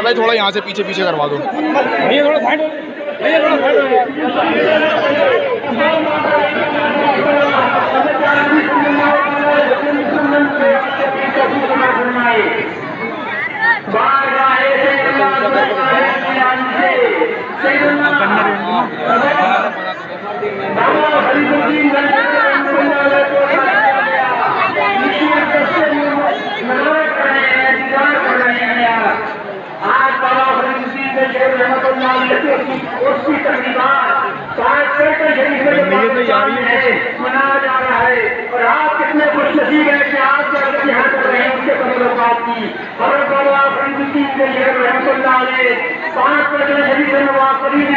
भाई थोड़ा यहाँ से पीछे पीछे करवा दो भैया, थोड़ा साइड हो भैया, थोड़ा साइड हो उसकी तकरीबात मनाया जा रहा है। और आप कितने खुश नसीब है कि आप जो यहाँ कर रहे हैं उसके तबरुकात की हज़रत बाबा फरीदुद्दीन रहमतुल्लाह अलैह 5 शरीफ नवाज फरीद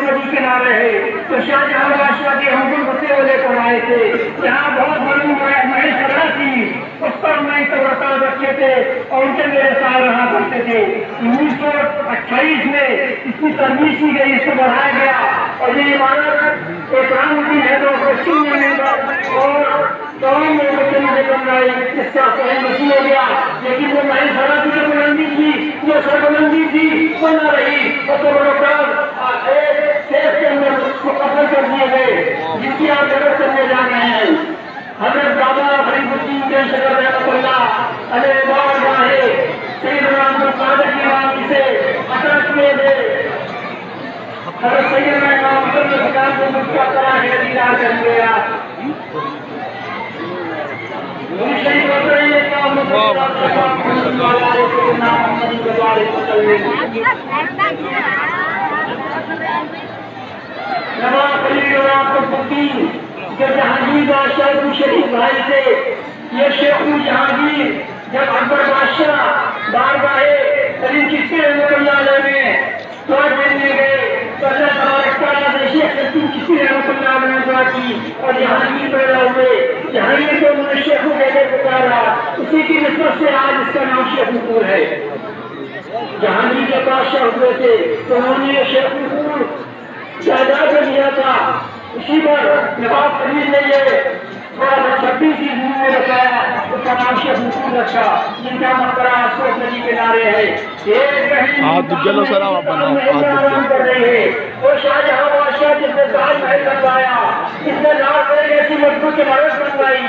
नदी किनारे है तो शाहजहां बादशाह के हुक्म होते हुए लेकर आए थे। यहाँ बहुत बड़ी महल सजा थी, उस पर मैं तबरुकात रखे थे और उनके मेरे साथ रहा करते थे। 1928 में इसकी तरमीम की गई, इसको बढ़ाया गया और ये इमारत इकरामुद्दीन हैदर को चुनने में और तमाम लोगों के लिए बन रही, इसका सही मसीह हो गया। लेकिन वो महल सजा की जो बुलंदी थी, जो सरबुलंदी थी, वो न रही और तबरुकात एक शेख के अंदर मुकम्मल कर दिए गए, जिनकी आप जगह करने जा रहे हैं। हज़रत बाबा फरीदुद्दीन रहमतुल्लाह अलैह बारगाह सैयदना अब्दुल कादिर गिलानी से अता किए गए। हज़रत सैयदना इमाम हुसैन खुदा को मुझका करा है दीदार कर गया। मुझे बोल रही है कि नवाब फरीदुद्दीन जो जहांगीर बादशाह के शरीफ भाई थे, ये शेख जहांगीर जब अकबर बादशाह बारगाहे सलीम चिश्ती रहमतुल्लाह अलैह में दुआ देने गए तो अल्लाह तबारक तआला ने शेख सलीम चिश्ती रहमतुल्लाह अलैह ने दुआ की और जहांगीर पैदा हुए। जहांगीर को उन्होंने शेख कहकर पुकारा, उसी की निस्बत से आज इसका नाम शेख नूपुर है। जहांगीर के बादशाह हुए थे तो उन्होंने शेख नूपुर जायदाद लिया था, इसी पर नवाब फरीद ने ये 26 में बताया, उसका नाम शेख नूपुर रखा, जिनका मकबरा अशोक नदी किनारे है। कर रहे हैं वो शाहजहां बादशाह जिसने ताजमहल बनवाया, जिसने लाल किले ऐसी मजबूत इमारत बनवाई,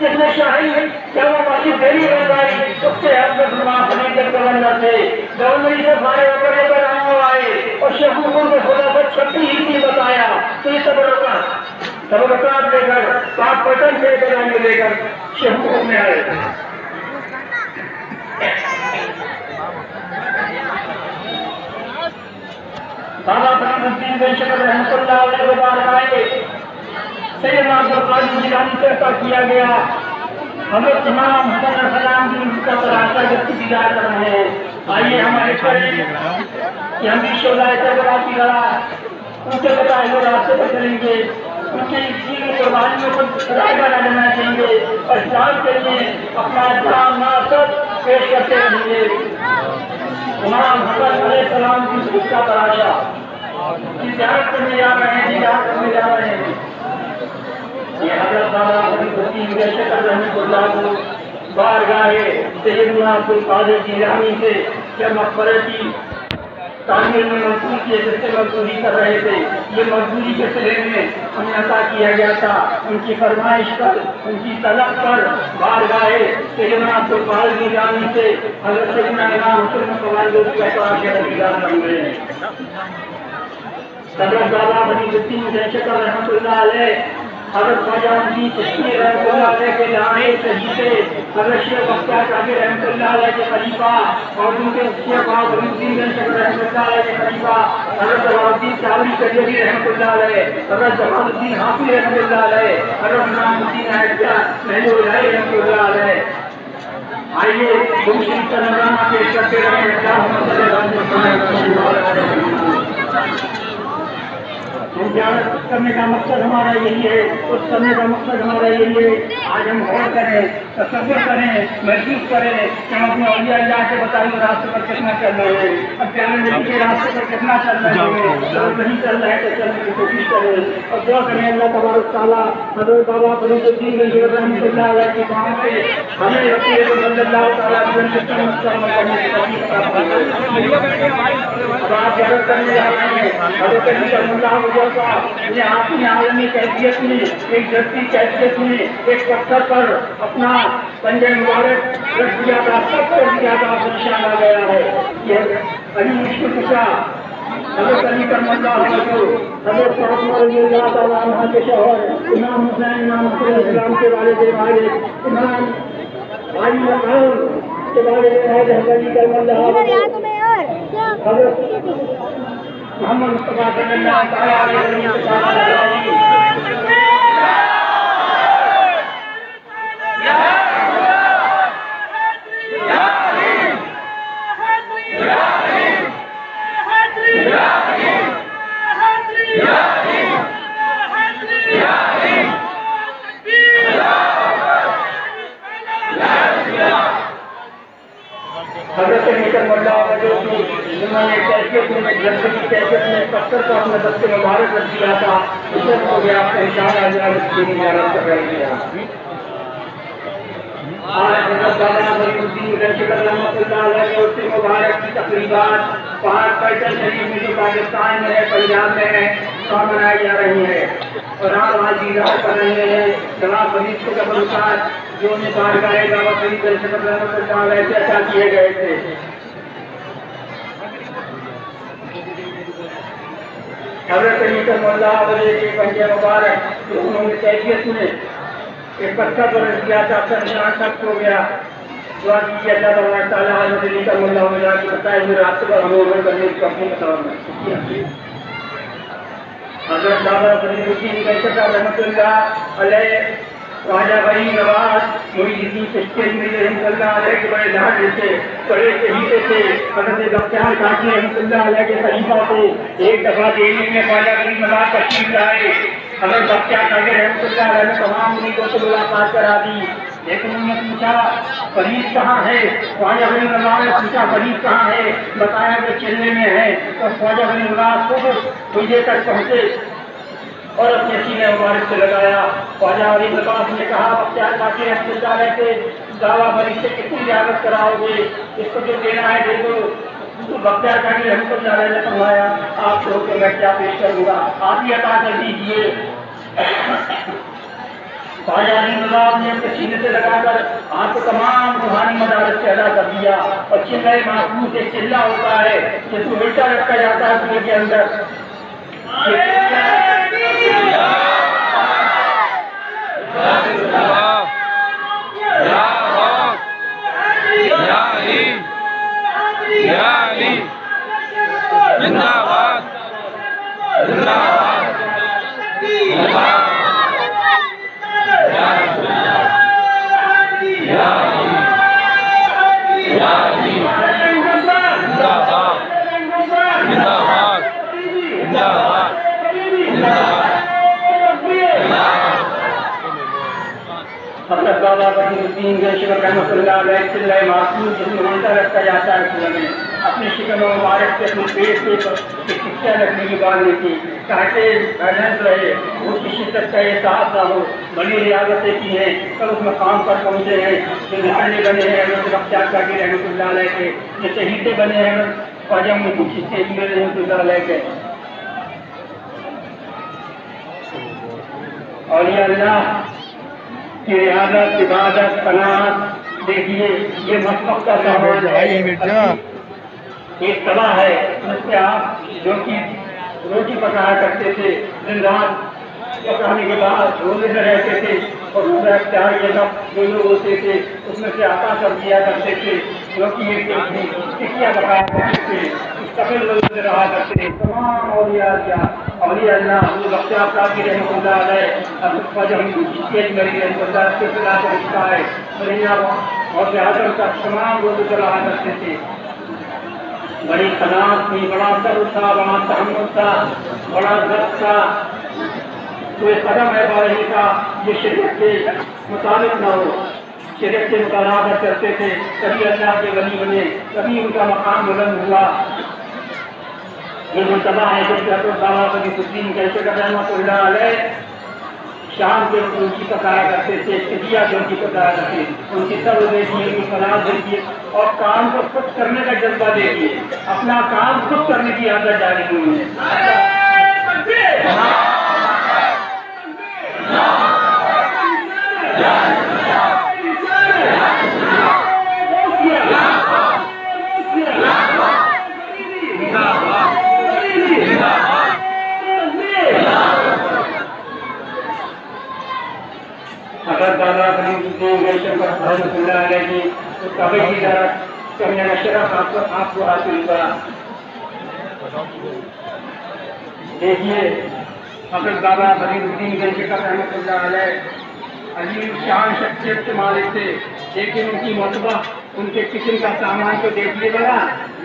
जिसने शाही जामा मस्जिद दिल्ली बनवाई, उससे हज़रत नवाब फरीद के गवर्नर थे। गवर्नरी से फारिग होकर आए और शेख नूपुर को 1636 बताया तो ये तबरुकात लेकर पाक पटन से लेकर शेख नूपुर में आए। बाबा फरीदुद्दीन रहमतुल्लाह अलैह बारगाहे सैयदना अब्दुल कादिर जिलानी से अता किया गया। हज़रत इमाम हुसैन सलाम की उनका तराशा जब दीदार कर रहे हैं। आइए हमारे कि हम भी शोला करबला की लड़ाई उनके बताए हुए रास्ते पर चलेंगे, उनकी कुर्बानियों को रायगा डालना चाहिए और इस्लाम के लिए अपना इस्लाम नासब पेश करते रहेंगे। इमाम हुसैन अलैहिस्सलाम की उसका तराशा की ज़ियारत करने जा रहे हैं, ये हज़रत बाबा फरीदुद्दीन रहमतुल्लाह को बारगाहे सैयदना अब्दुल कादिर जिलानी से जब मकबरे की तामीर में मजदूरी की मजदूरी कर रहे थे, ये मजदूरी के सिले में हमें अता किया गया था। उनकी फरमाइश पर, उनकी तलब पर बारगाहे सैयदना अब्दुल कादिर जिलानी से हज़रत सैयदना इमाम हुसैन बन गए हैं। हज़रत बाबा फरीदुद्दीन रहमतुल्लाह अलैह हज़रत ख्वाजाउद्दीन चिश्ती रहमतुल्लाह अलैह के लाने शहीदे हज़रत शेख बख्तियार कादिर रहमतुल्लाह अलैह के खलीफा और उनके शेख फरीदुद्दीन रहमतुल्लाह अलैह के खलीफा हज़रत जलालुद्दीन सावरी कजरी रहमतुल्लाह अलैह, हज़रत जमालुद्दीन हाफिज़ रहमतुल्लाह अलैह, हज़रत इमामुद्दीन अहमद महमूद रहमतुल्लाह अलैह। आइए दूसरी तरह पेश करते रहे। हम ज़ियारत करने का मकसद हमारा यही है, उस करने का मकसद हमारा यही है। आज हम गौर करें, तसव्वुर करें, महसूस करें कि हम अपने औलिया अल्लाह के बताए हुए रास्ते पर कितना चल रहे हैं, अब प्यारे नबी के रास्ते पर कितना चल रहे हैं। और नहीं चल रहे तो चलने की कोशिश करें और दुआ करें अल्लाह तबारक तआला हज़रत बाबा फरीदुद्दीन रहमतुल्लाह अलैह की दुआ से हमें रसूल सल्लल्लाहु तआला अलैहि वसल्लम करने की तौफीक अता फरमाए। अब आप ज़ियारत करने जा रहे हैं हज़रत अली करमुल्लाह वजह का ये आपकी आलमी कैफियत में, एक जज्बी कैफियत में, एक पत्थर पर अपना पंजे मुबारक रख दिया था, सब कर दिया था, निशान आ गया है। ये अली मुश्किल कुशा हज़रत अली करमुल्लाह वजह, हज़रत फातिमा रज़ियल्लाहु तआला अन्हा के शौहर इमाम हुसैन इमाम इस्लाम के वालिद वालिद इमाम भाई मकाम के वालिद हज़रत अली करमुल्लाह वजह मोहम्मद मुस्तफा सल्लल्लाहु अलैहि वसल्लम। हज़रत अली करमुल्लाह वजह की जिन्होंने कैफियत में जज्बे की कैफियत में पत्थर को अपने दस्ते मुबारक रख दिया था, उसे हो गया आपका इशारा जो इसकी इजारत कर रही है। आज हज़रत बाबा फरीदुद्दीन रहमतुल्लाह अलैह के उससे मुबारक की तकरीबात पाक फैसल शरीफ में जो पाकिस्तान में है, पंजाब में है, वहाँ मनाई जा रही है और आप आज दीदार कर रहे हैं जनाब फरीद के कबूलकार जो उन्हें बारगाह बाबा फरीद रहमतुल्लाह अलैह से अता किए गए थे। हज़रत अली करमुल्लाह वजह के पंजे मुबारक जो उन्होंने कैफियत में एक पत्थर पर रख दिया था, अपना निशान सख्त हो गया। दुआ कीजिए अल्लाह तबारक तआला हज़रत अली करमुल्लाह वजह की बताए हुए रास्ते पर हमें अमल करने की तौफीक अता फरमाए। हज़रत बाबा फरीदुद्दीन रहमतुल्लाह अलैह ख्वाजा गरीब नवाज मुईनुद्दीन चिश्ती रहमतुल्लाह अलैह के बड़े लाड थे, बड़े शहीद थे। हज़रत बख्तियार काकी रहमतुल्लाह अलैह के खलीफा थे। एक दफ़ा दिल्ली में ख्वाजा गरीब नवाज तशरीफ लाए, हज़रत बख्तियार काकी रहमतुल्लाह अलैह ने तमाम उम्मीदों से मुलाकात करा दी, लेकिन उन्होंने पूछा फरीद कहाँ है। ख्वाजा गरीब नवाज ने पूछा फरीद कहाँ है, बताया कि चिल्ले में है। तो ख्वाजा गरीब नवाज खुद खुजे तक पहुँचे और अपने सीने मुबारक से लगाया। ख्वाजा गरीब नवाज ने कहा बख्तियार काकी रहमतुल्लाह अलैह से दावा फरीद से कितनी इजाजत कराओगे, इसको जो देना है दे दो। तो बख्तियार काकी रहमतुल्लाह अलैह ने फरमाया आप लोग को मैं क्या पेश करूँगा, आप ही अता कर दीजिए। ख्वाजा गरीब नवाज ने अपने सीने से लगाकर आपको तमाम रूहानी मदारत से अदा कर दिया। और चिल्लाए महफूज एक चिल्ला होता है जिसको उल्टा रखा जाता है कुएं के अंदर। हज़रत बाबा फरीदुद्दीन रहमतुल्लाह अलैह चिल्लाए मासूम जिसमें उल्टा रखा जाता है कुएं में, अपने शिकम मुबारक से अपने पेट पे शिक्षा रखने की बात थी ताकि बैलेंस रहे, उसकी शिद्दत का एहसास ना हो। बड़ी रियासतें की हैं, कल उस मकाम पर पहुँचे हैं जो निशाने बने हैं हज़रत बख्तियार काकी रहमतुल्लाह अलैह के, जो शहीदे बने हैं ख्वाजा मुईनुद्दीन चिश्ती रहमतुल्लाह अलैह के। और ये अल्लाह की रियादत इबादत पनाह देखिए ये मसलक का सामान है, एक तवा है जिससे आप जो कि रोटी पकाया करते थे, दिन रात पकाने के बाद रोजे में रहते थे और रोजा इख्तियार के वक्त जो लोग होते थे उसमें से आता कर दिया करते थे, जो कि एक टिकिया पकाया करते थे, मुस्तकिल रोजे रहा करते थे। तमाम औलिया अल्लाह बख्तियार काकी रहमतुल्लाह अलैह ख्वाजा मुईनुद्दीन रहमतुल्लाह के खिलाफ रिश्ता है और से आदम का तमाम रोजे रहा करते थे। بڑی قناعت تھی، بڑا صبر تھا، بڑا تحمل تھا، بڑا ضبط تھا. کوئی قدم ایسا نہیں تھا جو شریعت کے مطابق نہ ہو. شریعت کے مطالعہ کرتے تھے، کبھی اللہ کے ولی بنے، کبھی ان کا مقام بلند ہوا. یہ منتبہ ہے جب بابا فرید الدین کیسے رحمۃ اللہ علیہ شام کے وقت ان کی پکایا کرتے تھے، تجیہ جو ان کی پکایا کرتے، ان کی صبر دیکھیے، ان کی قناعت دیکھیے، اور کام کو خود کرنے کا جذبہ دیکھیے. اپنا کام خود کرنے کی عادت ڈالی انہوں نے. اگر دادا فرید الدین گلشن پر رحمۃ اللہ علیہ کی تو کبھی کی طرح کرنے کا شرف آپ کو حاصل ہوا. دیکھیے اگر دادا فرید الدین گلشن پر رحمۃ اللہ علیہ عظیم شان شخصیت کے مالک تھے، لیکن ان کی مرتبہ ان کے کچن کا سامان تو دیکھیے بڑا.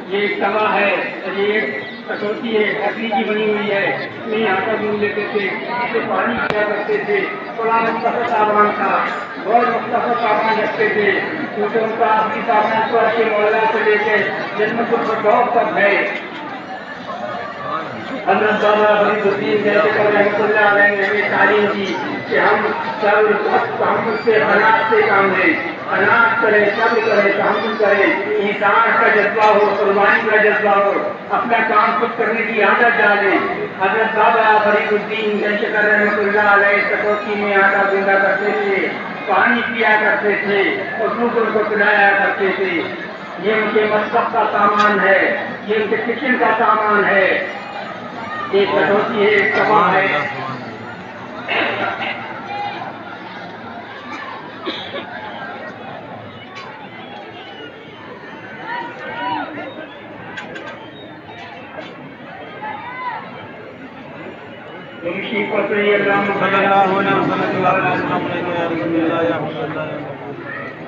یہ ایک توا ہے، یہ ایک کٹوتی ہے، لکڑی کی بنی ہوئی ہے، اس میں آٹا گوندھ لیتے تھے، اس سے پانی پیا کرتے تھے. بڑا مختصر سامان تھا، بہت مختصر سامان رکھتے تھے، کیونکہ ان کا اپنی سامان کو اچھے مولا سے لے کے جنت الفردوس تک ہے. حضرت بابا فرید الدین رحمۃ اللہ علیہ نے ہمیں تعلیم دی کہ ہم صبر تحمل سے قناعت سے کام لیں، قناعت کریں، صبر کریں، تحمل کریں، انسان کا جذبہ ہو، قربانی کا جذبہ ہو، اپنا کام خود کرنے کی عادت ڈالیں. حضرت بابا فرید الدین رحمۃ اللہ علیہ کٹوتی میں آٹا گوندا کرتے تھے، پانی پیا کرتے تھے اور دوسروں کو پلایا کرتے تھے. یہ ان کے مطبخ کا سامان ہے، یہ ان کے کچن کا سامان ہے. ایک کٹوتی ہے، ایک توا ہے.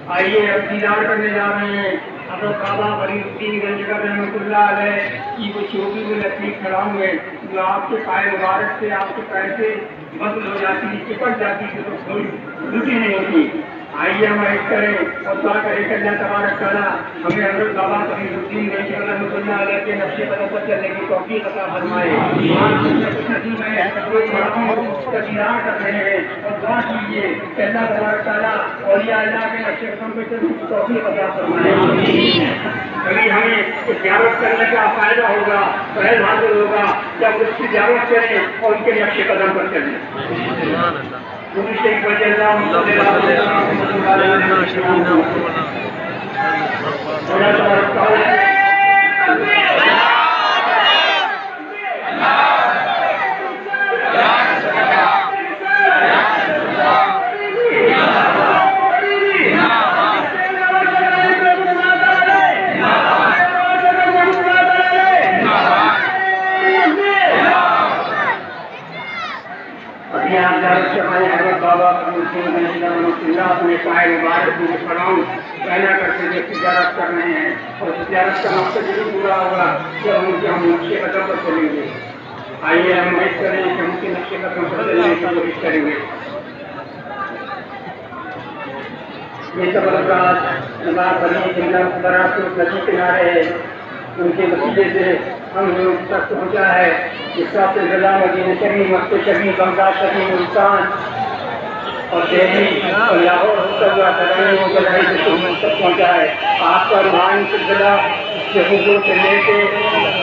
آئیے اب دیدار کرنے جا رہے ہیں حضرت بابا فرید الدین گلشن رحمۃ اللہ علیہ کی وہ چھوٹی سی لکڑی کھڑاؤں میں جو آپ کے پائے مبارک سے آپ کے پیر سے بدل ہو جاتی، چپٹ جاتی تھی تو تھوڑی لٹی نہیں ہوتی. آئیے ہم عید کریں اور دعا کریں کہ اللہ تبارک تعالیٰ ہمیں حضرت بابا فرید الدین گلشن رحمۃ اللہ علیہ کے نقش قدم پر چلنے کی توفیق عطا فرمائے. دیدار کر رہے ہیں اور دعا کیجیے کہ اللہ تبارک تعالیٰ اولیاء اللہ کے نقش قدم پہ چلنے کی توفیق عطا فرمائے. کبھی ہمیں زیارت کرنے کا فائدہ ہوگا، فیض حاصل ہوگا جب اس کی زیارت کریں اور ان کے نقش قدم پر چلیں. بابا اپنے پائے مبارک میں پڑھاؤں کہنا کرتے تھے تجارت کر رہے ہیں اور تجارت کا مقصد ضرور پورا ہوگا جب ان کے ہم نقشے قدم پر چلیں گے. آئیے ہم امید کریں کہ ہم کے نقشے قدم پر چلنے کی کوشش کریں گے. یہ تبرکات نواب علی برات ندی کنارے ہے، ان کے وسیلے سے ہم لوگ تک پہنچا ہے. اس کا ضلع مدینہ شریف، مکہ شریف، بغداد شریف، ملتان اور دہلی اور لاہور ہوتا ہوا ترانیوں بدائی سے شہر تک پہنچا ہے. آپ کا روحانی سلسلہ شہودوں سے لے کے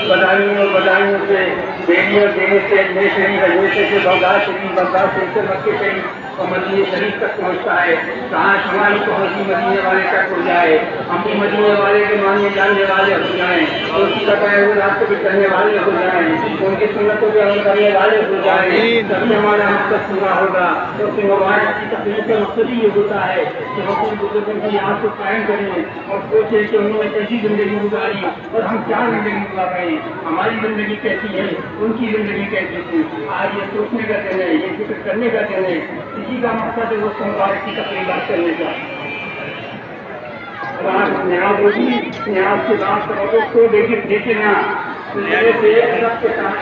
بدائیوں سے بیڑیوں دینے سے نئے شریف اجویسے سے بغداد شریف، بغداد شریف سے مکہ شریف اور مدینہ شریف تک پہنچتا ہے. کہاں شمالی پہنچی مدینے والے تک ہو جائے، ہم بھی مدینے والے کے ماننے جاننے والے ہو جائیں، ان کی بتائے ہوئے راستے پہ چلنے والے ہو جائیں، ان کی سنتوں پہ عمل کرنے والے ہو جائیں. تبھی ہمارا مقصد پورا ہوگا. تو اس مبارک کی تقریر کا مقصد ہی یہ ہوتا ہے کہ ہم اپنے بزرگوں کی یاد کو قائم کریں اور سوچیں کہ انہوں نے کیسی زندگی گزاری اور ہم کیا زندگی گزار رہے ہیں، ہماری زندگی کیسی ہے، ان کی زندگی کیسی تھی. آج یہ سوچنے کا دن ہے، یہ فکر کرنے کا دن ہے. اسی کا مقصد ہے اس مبارک کی تقریبات کرنے کا. आज न्याज होगी, न्याज के बाद करोगे तो लेकिन देखना मेरे से अदब के साथ